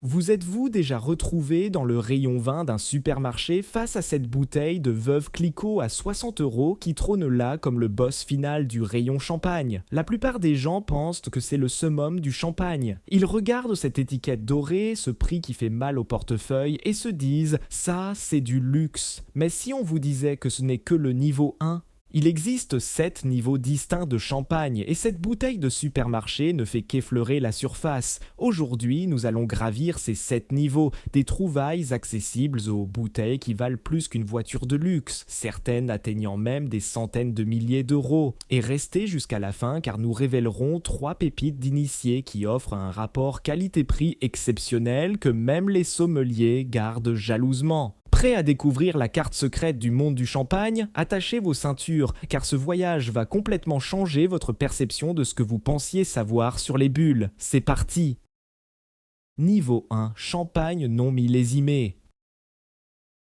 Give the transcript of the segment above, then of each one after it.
Vous êtes-vous déjà retrouvé dans le rayon vin d'un supermarché face à cette bouteille de Veuve Clicquot à 60 euros qui trône là comme le boss final du rayon champagne? La plupart des gens pensent que c'est le summum du champagne. Ils regardent cette étiquette dorée, ce prix qui fait mal au portefeuille et se disent ça c'est du luxe. Mais si on vous disait que ce n'est que le niveau 1? Il existe 7 niveaux distincts de champagne et cette bouteille de supermarché ne fait qu'effleurer la surface. Aujourd'hui, nous allons gravir ces 7 niveaux, des trouvailles accessibles aux bouteilles qui valent plus qu'une voiture de luxe, certaines atteignant même des centaines de milliers d'euros. Et restez jusqu'à la fin car nous révélerons 3 pépites d'initiés qui offrent un rapport qualité-prix exceptionnel que même les sommeliers gardent jalousement. Prêt à découvrir la carte secrète du monde du champagne? Attachez vos ceintures, car ce voyage va complètement changer votre perception de ce que vous pensiez savoir sur les bulles. C'est parti! Niveau 1. Champagne non millésimé.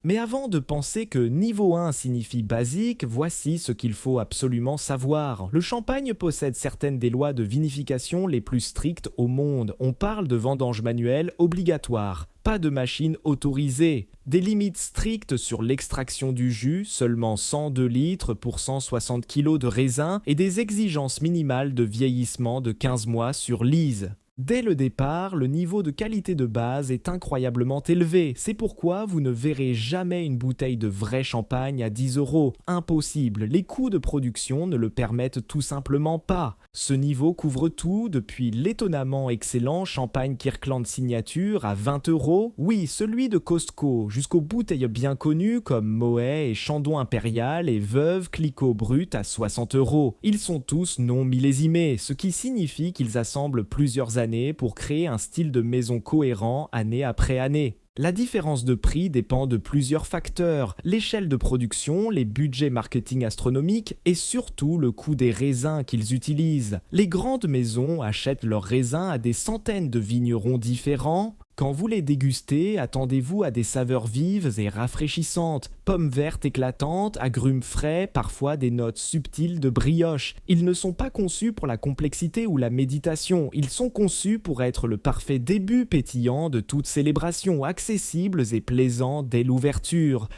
Mais avant de penser que niveau 1 signifie basique, voici ce qu'il faut absolument savoir. Le champagne possède certaines des lois de vinification les plus strictes au monde. On parle de vendange manuelle obligatoire, pas de machine autorisée, des limites strictes sur l'extraction du jus, seulement 102 litres pour 160 kg de raisin, et des exigences minimales de vieillissement de 15 mois sur lise. Dès le départ, le niveau de qualité de base est incroyablement élevé. C'est pourquoi vous ne verrez jamais une bouteille de vrai champagne à 10 euros. Impossible, les coûts de production ne le permettent tout simplement pas. Ce niveau couvre tout, depuis l'étonnamment excellent champagne Kirkland Signature à 20 euros, oui, celui de Costco, jusqu'aux bouteilles bien connues comme Moët et Chandon Impérial et Veuve Clicquot Brut à 60 euros. Ils sont tous non millésimés, ce qui signifie qu'ils assemblent plusieurs années pour créer un style de maison cohérent année après année. La différence de prix dépend de plusieurs facteurs, l'échelle de production, les budgets marketing astronomiques et surtout le coût des raisins qu'ils utilisent. Les grandes maisons achètent leurs raisins à des centaines de vignerons différents. Quand vous les dégustez, attendez-vous à des saveurs vives et rafraîchissantes, pommes vertes éclatantes, agrumes frais, parfois des notes subtiles de brioche. Ils ne sont pas conçus pour la complexité ou la méditation, ils sont conçus pour être le parfait début pétillant de toute célébration, accessibles et plaisants dès l'ouverture.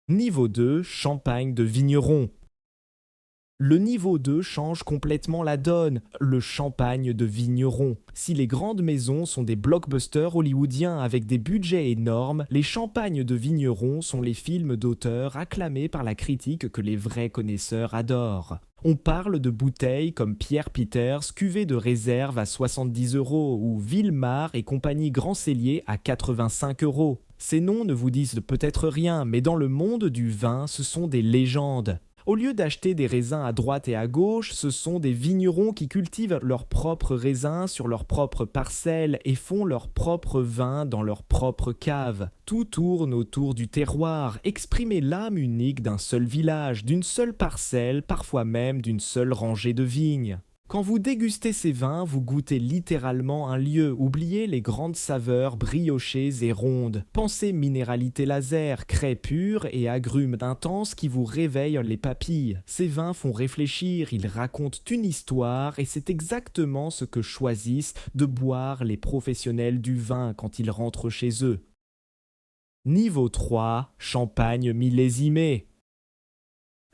Niveau 2, champagne de vigneron. Le niveau 2 change complètement la donne, le champagne de vigneron. Si les grandes maisons sont des blockbusters hollywoodiens avec des budgets énormes, les champagnes de vigneron sont les films d'auteur acclamés par la critique que les vrais connaisseurs adorent. On parle de bouteilles comme Pierre Peters, cuvée de réserve à 70 euros ou Villemar et compagnie Grand Cellier à 85 euros. Ces noms ne vous disent peut-être rien, mais dans le monde du vin, ce sont des légendes. Au lieu d'acheter des raisins à droite et à gauche, ce sont des vignerons qui cultivent leurs propres raisins sur leurs propres parcelles et font leur propre vin dans leur propre cave. Tout tourne autour du terroir, exprimer l'âme unique d'un seul village, d'une seule parcelle, parfois même d'une seule rangée de vignes. Quand vous dégustez ces vins, vous goûtez littéralement un lieu, oubliez les grandes saveurs briochées et rondes. Pensez minéralité laser, craie pure et agrumes intenses qui vous réveillent les papilles. Ces vins font réfléchir, ils racontent une histoire et c'est exactement ce que choisissent de boire les professionnels du vin quand ils rentrent chez eux. Niveau 3, champagne millésimé.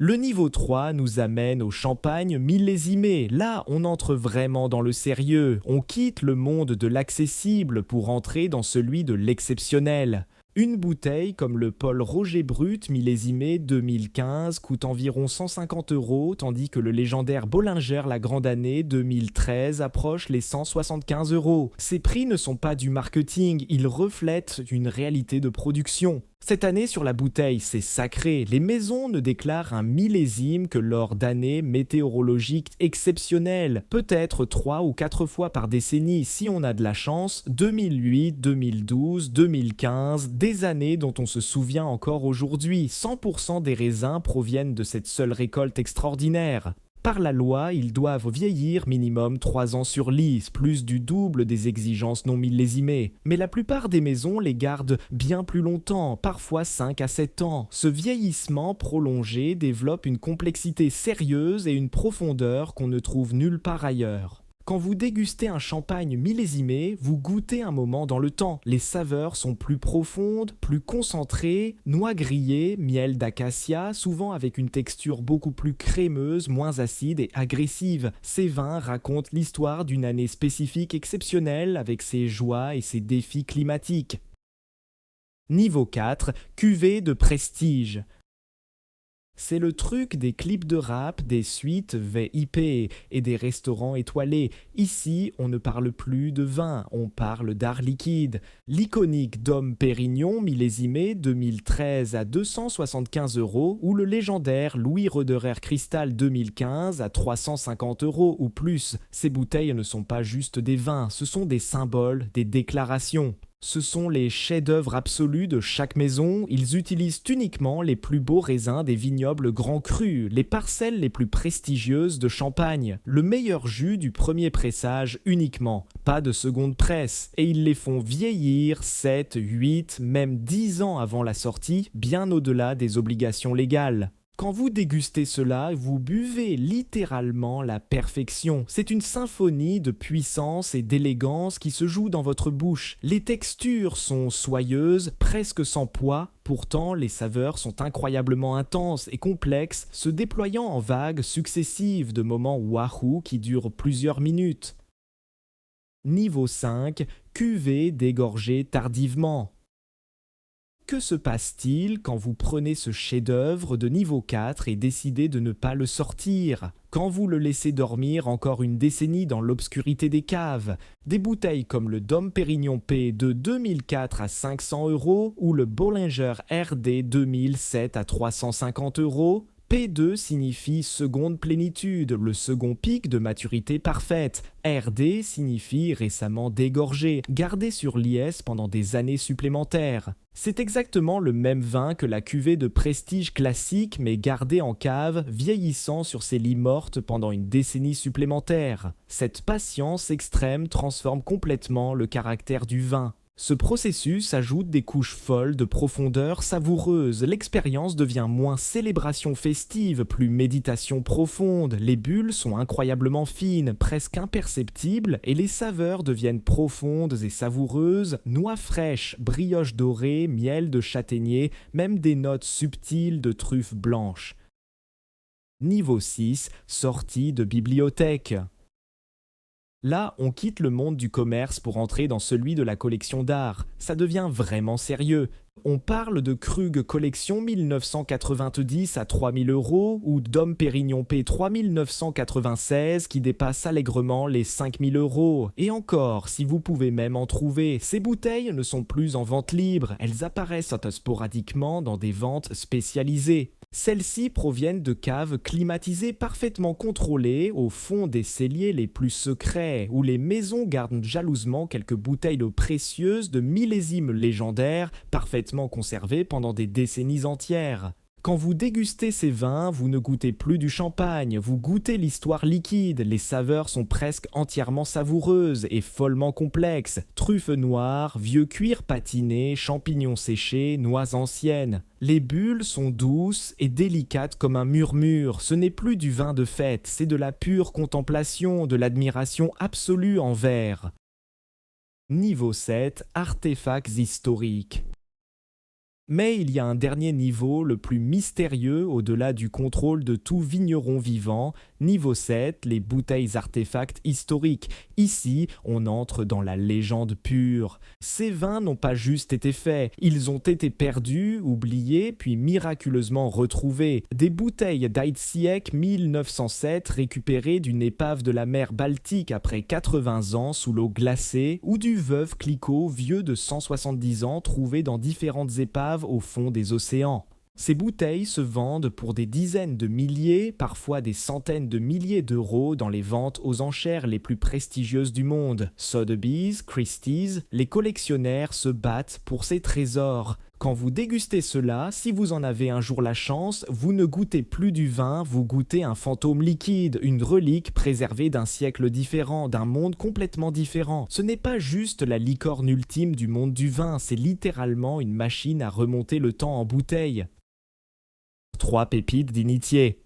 Le niveau 3 nous amène au champagne millésimé. Là, on entre vraiment dans le sérieux. On quitte le monde de l'accessible pour entrer dans celui de l'exceptionnel. Une bouteille comme le Paul Roger Brut millésimé 2015 coûte environ 150 euros, tandis que le légendaire Bollinger La Grande Année 2013 approche les 175 euros. Ces prix ne sont pas du marketing, ils reflètent une réalité de production. Cette année sur la bouteille, c'est sacré. Les maisons ne déclarent un millésime que lors d'années météorologiques exceptionnelles, peut-être 3 ou 4 fois par décennie si on a de la chance, 2008, 2012, 2015, des années dont on se souvient encore aujourd'hui. 100% des raisins proviennent de cette seule récolte extraordinaire. Par la loi, ils doivent vieillir minimum 3 ans sur lise, plus du double des exigences non millésimées. Mais la plupart des maisons les gardent bien plus longtemps, parfois 5 à 7 ans. Ce vieillissement prolongé développe une complexité sérieuse et une profondeur qu'on ne trouve nulle part ailleurs. Quand vous dégustez un champagne millésimé, vous goûtez un moment dans le temps. Les saveurs sont plus profondes, plus concentrées, noix grillées, miel d'acacia, souvent avec une texture beaucoup plus crémeuse, moins acide et agressive. Ces vins racontent l'histoire d'une année spécifique exceptionnelle avec ses joies et ses défis climatiques. Niveau 4, cuvée de prestige. C'est le truc des clips de rap, des suites VIP et des restaurants étoilés. Ici, on ne parle plus de vin, on parle d'art liquide. L'iconique Dom Pérignon millésimé 2013 à 275 € ou le légendaire Louis Roederer Cristal 2015 à 350 € ou plus. Ces bouteilles ne sont pas juste des vins, ce sont des symboles, des déclarations. Ce sont les chefs-d'œuvre absolus de chaque maison, ils utilisent uniquement les plus beaux raisins des vignobles grands crus, les parcelles les plus prestigieuses de Champagne, le meilleur jus du premier pressage uniquement, pas de seconde presse, et ils les font vieillir 7, 8, même 10 ans avant la sortie, bien au-delà des obligations légales. Quand vous dégustez cela, vous buvez littéralement la perfection. C'est une symphonie de puissance et d'élégance qui se joue dans votre bouche. Les textures sont soyeuses, presque sans poids. Pourtant, les saveurs sont incroyablement intenses et complexes, se déployant en vagues successives de moments wahoo qui durent plusieurs minutes. Niveau 5, cuvée dégorgée tardivement. Que se passe-t-il quand vous prenez ce chef-d'œuvre de niveau 4 et décidez de ne pas le sortir? Quand vous le laissez dormir encore une décennie dans l'obscurité des caves? Des bouteilles comme le Dom Pérignon P de 2004 à 500 € ou le Bollinger RD 2007 à 350 €? P2 signifie seconde plénitude, le second pic de maturité parfaite. RD signifie récemment dégorgé, gardé sur liesse pendant des années supplémentaires. C'est exactement le même vin que la cuvée de prestige classique mais gardé en cave, vieillissant sur ses lits mortes pendant une décennie supplémentaire. Cette patience extrême transforme complètement le caractère du vin. Ce processus ajoute des couches folles de profondeur savoureuse, l'expérience devient moins célébration festive, plus méditation profonde, les bulles sont incroyablement fines, presque imperceptibles, et les saveurs deviennent profondes et savoureuses, noix fraîches, brioche dorée, miel de châtaignier, même des notes subtiles de truffes blanches. Niveau 6, sortie de bibliothèque. Là, on quitte le monde du commerce pour entrer dans celui de la collection d'art. Ça devient vraiment sérieux. On parle de Krug Collection 1990 à 3000 € ou Dom Pérignon P 3996 qui dépasse allègrement les 5000 €. Et encore, si vous pouvez même en trouver, ces bouteilles ne sont plus en vente libre, elles apparaissent sporadiquement dans des ventes spécialisées. Celles-ci proviennent de caves climatisées parfaitement contrôlées au fond des celliers les plus secrets, où les maisons gardent jalousement quelques bouteilles d'eau précieuses de millésimes légendaires, parfaitement conservées pendant des décennies entières. Quand vous dégustez ces vins, vous ne goûtez plus du champagne, vous goûtez l'histoire liquide, les saveurs sont presque entièrement savoureuses et follement complexes. Truffes noires, vieux cuir patiné, champignons séchés, noix anciennes. Les bulles sont douces et délicates comme un murmure, ce n'est plus du vin de fête, c'est de la pure contemplation, de l'admiration absolue en verre. Niveau 7, artefacts historiques. Mais il y a un dernier niveau, le plus mystérieux au-delà du contrôle de tout vigneron vivant. Niveau 7, les bouteilles artefacts historiques. Ici, on entre dans la légende pure. Ces vins n'ont pas juste été faits, ils ont été perdus, oubliés, puis miraculeusement retrouvés. Des bouteilles d'Eitsiek 1907 récupérées d'une épave de la mer Baltique après 80 ans sous l'eau glacée, ou du Veuve Clicquot vieux de 170 ans trouvé dans différentes épaves au fond des océans. Ces bouteilles se vendent pour des dizaines de milliers, parfois des centaines de milliers d'euros dans les ventes aux enchères les plus prestigieuses du monde. Sotheby's, Christie's, les collectionneurs se battent pour ces trésors. Quand vous dégustez cela, si vous en avez un jour la chance, vous ne goûtez plus du vin, vous goûtez un fantôme liquide, une relique préservée d'un siècle différent, d'un monde complètement différent. Ce n'est pas juste la licorne ultime du monde du vin, c'est littéralement une machine à remonter le temps en bouteille. 3 pépites d'initié.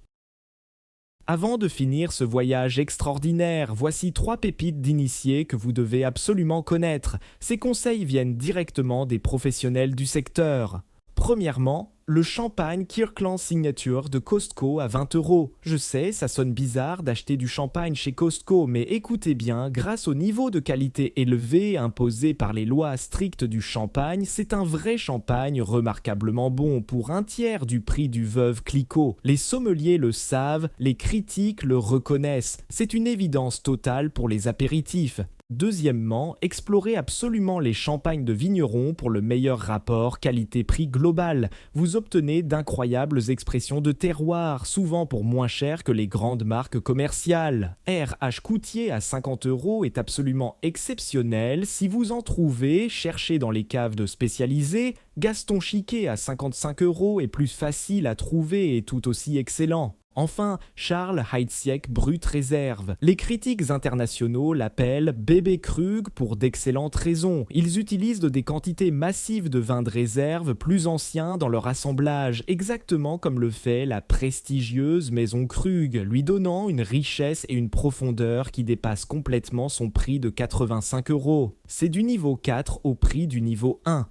Avant de finir ce voyage extraordinaire, voici 3 pépites d'initiés que vous devez absolument connaître. Ces conseils viennent directement des professionnels du secteur. Premièrement, le champagne Kirkland Signature de Costco à 20 €. Je sais, ça sonne bizarre d'acheter du champagne chez Costco, mais écoutez bien, grâce au niveau de qualité élevé imposé par les lois strictes du champagne, c'est un vrai champagne remarquablement bon pour un tiers du prix du Veuve Clicquot. Les sommeliers le savent, les critiques le reconnaissent. C'est une évidence totale pour les apéritifs. Deuxièmement, explorez absolument les champagnes de vignerons pour le meilleur rapport qualité-prix global. Vous obtenez d'incroyables expressions de terroir, souvent pour moins cher que les grandes marques commerciales. R.H. Coutier à 50 € est absolument exceptionnel. Si vous en trouvez, cherchez dans les caves de spécialisés. Gaston Chiquet à 55 € est plus facile à trouver et tout aussi excellent. Enfin, Charles Heidsieck Brut Réserve. Les critiques internationaux l'appellent bébé Krug pour d'excellentes raisons. Ils utilisent des quantités massives de vins de réserve plus anciens dans leur assemblage, exactement comme le fait la prestigieuse maison Krug, lui donnant une richesse et une profondeur qui dépassent complètement son prix de 85 €. C'est du niveau 4 au prix du niveau 1.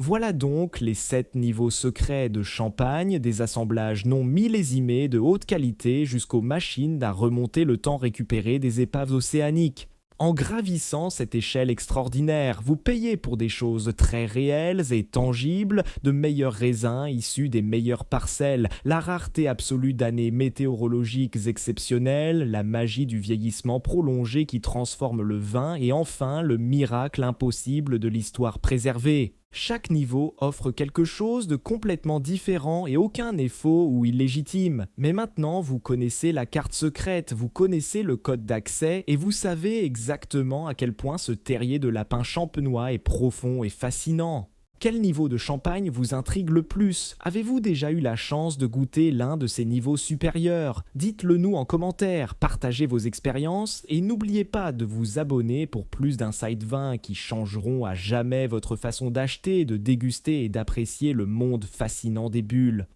Voilà donc les 7 niveaux secrets de champagne, des assemblages non millésimés de haute qualité jusqu'aux machines à remonter le temps récupéré des épaves océaniques. En gravissant cette échelle extraordinaire, vous payez pour des choses très réelles et tangibles, de meilleurs raisins issus des meilleures parcelles, la rareté absolue d'années météorologiques exceptionnelles, la magie du vieillissement prolongé qui transforme le vin et enfin le miracle impossible de l'histoire préservée. Chaque niveau offre quelque chose de complètement différent et aucun n'est faux ou illégitime. Mais maintenant, vous connaissez la carte secrète, vous connaissez le code d'accès et vous savez exactement à quel point ce terrier de lapin champenois est profond et fascinant. Quel niveau de champagne vous intrigue le plus? Avez-vous déjà eu la chance de goûter l'un de ces niveaux supérieurs? Dites-le nous en commentaire, partagez vos expériences et n'oubliez pas de vous abonner pour plus d'insights vins qui changeront à jamais votre façon d'acheter, de déguster et d'apprécier le monde fascinant des bulles.